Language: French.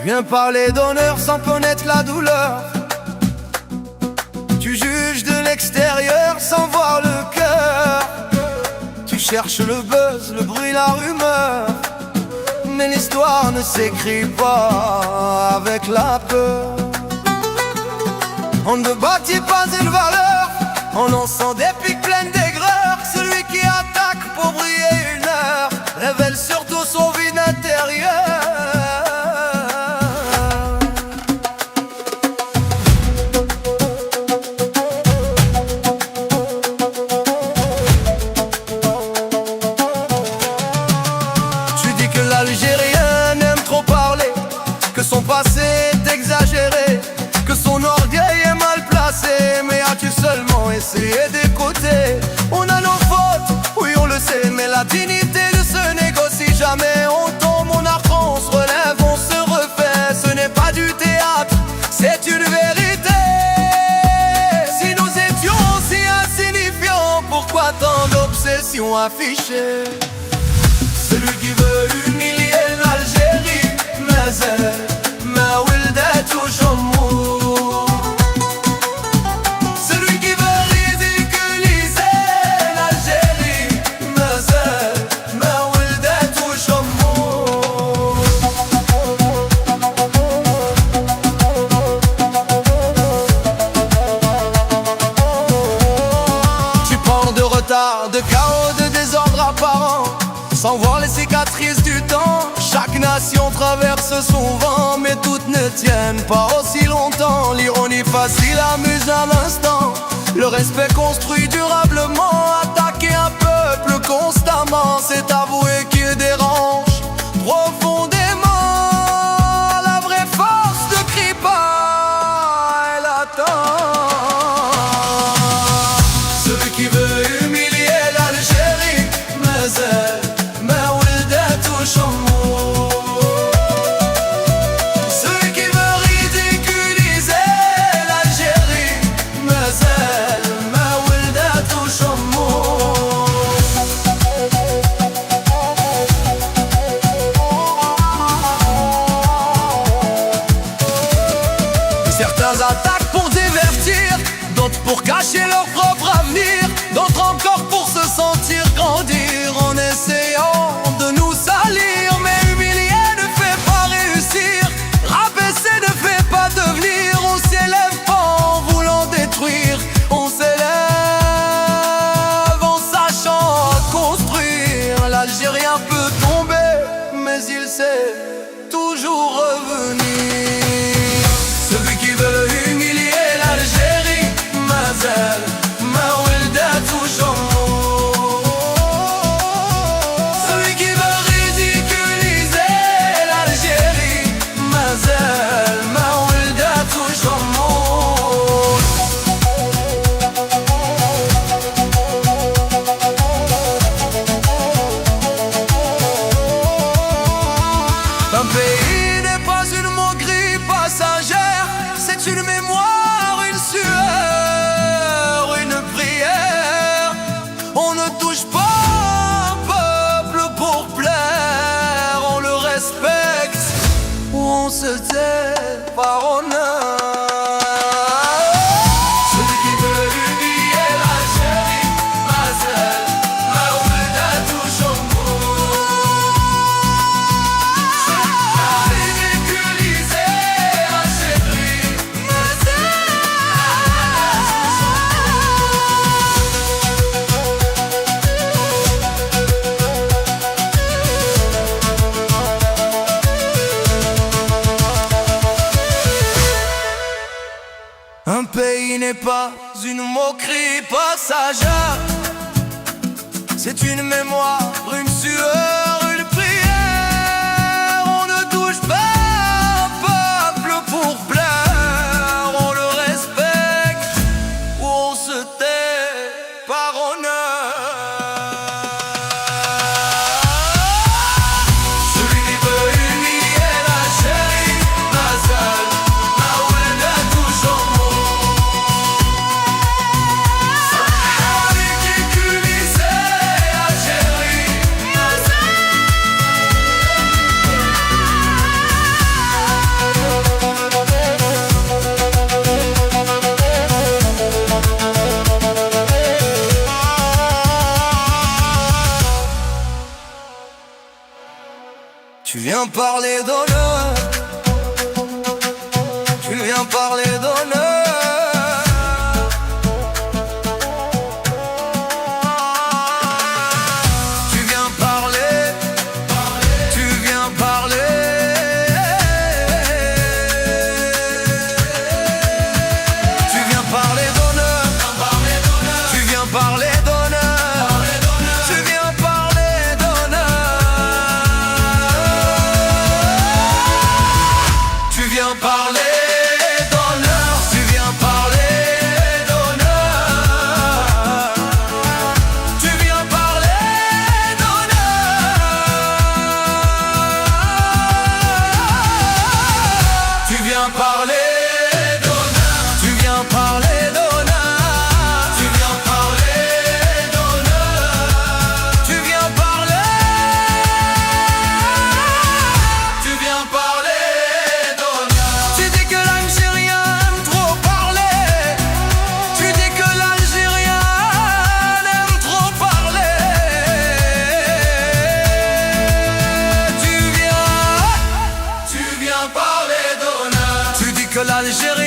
viens parler d'honneur sans connaître la douleur. Tu juges de l'extérieur sans voir le cœur. Tu cherches le buzz, le bruit, la rumeur. Mais l'histoire ne s'écrit pas avec la peur. On ne bâtit pas une valeur en lançant des pics pleines d'aigreur. Celui qui attaque pour briller une heure révèle surtout son vide intérieur. Tu dis que l'Algérien n'aime trop parler, que son passé est exagéré, que son orgueil est mal placé. Mais as-tu seulement essayé d'écouter? On a nos fautes, oui on le sait, mais la dignité ne se négocie jamais. On tombe, on apprend, on se relève, on se refait. Ce n'est pas du théâtre, c'est une vérité. Si nous étions si insignifiants, pourquoi tant d'obsessions affichées? Celui qui veut humilier l'Algérie, mais elle, ma wildet ou Chamour. Celui qui veut ridiculiser l'Algérie, mais elle, ma wildet ou Chamour. Tu prends de retard, de chaos, de désordre apparent, sans voir les cicatrices du temps. Chaque nation traverse son vent, mais toutes ne tiennent pas aussi longtemps. L'ironie facile amuse à l'instant, le respect construit durablement. Attaquer un peuple constamment, c'est avouer qu'il dérange profondément. La vraie force ne crie pas, elle attend. Celui qui veut humilier l'Algérie, mais elle, celui qui veut ridiculiser l'Algérie, mais elle, ma wildet ou Chamour. Certains attaquent pour divertir, d'autres pour cacher leur propre avenir, d'autres encore pour se sentir grandir en essayant de nous salir. Mais humilier ne fait pas réussir, rabaisser ne fait pas devenir. On s'élève pas en voulant détruire, on s'élève en sachant construire. L'Algérien peut tomber, mais il sait toujours revenir. Celui qui veut humilier l'Algérie, mais elle, ma wildet ou Chamour. Celui qui veut ridiculiser l'Algérie, mais elle, ma wildet ou Chamour. Un pays n'est pas une moquerie passagère, c'est une mémoire, une sueur, une prière. On ne touche pas un peuple pour plaire, on le respecte ou on se tait par honneur. Celui qui veut humilier l'Algérie, mais elle, ma wildet ou Chamour. Ridiculiser l'Algérie, mais un pays n'est pas une moquerie passagère, c'est une mémoire, une sueur, une prière. On ne touche pas un peuple pour plaire, on le respecte ou on se tait par honneur. Celui qui veut humilier l'Algérie, mais elle, ma wildet ou Chamour. Ridiculiser l'Algérie, mais elle. viens parler d'honneur, tu viens parler d'honneur. Tu viens parler, tu viens parler. Tu viens parler d'honneur, tu viens parler d'honneur, tu viens parler d'honneur. Tu viens parler d'honneur, tu viens parler d'honneur. Tu viens parler d'honneur. Tu viens parler d'honneur, tu viens parler d'honneur. Tu viens parler d'honneur. Tu viens parler. Tu viens parler d'honneur. Tu dis que l'Algérien aime trop parler. Tu dis que l'Algérien aime trop parler. Tu viens parler d'honneur. Tu dis que l'Algérien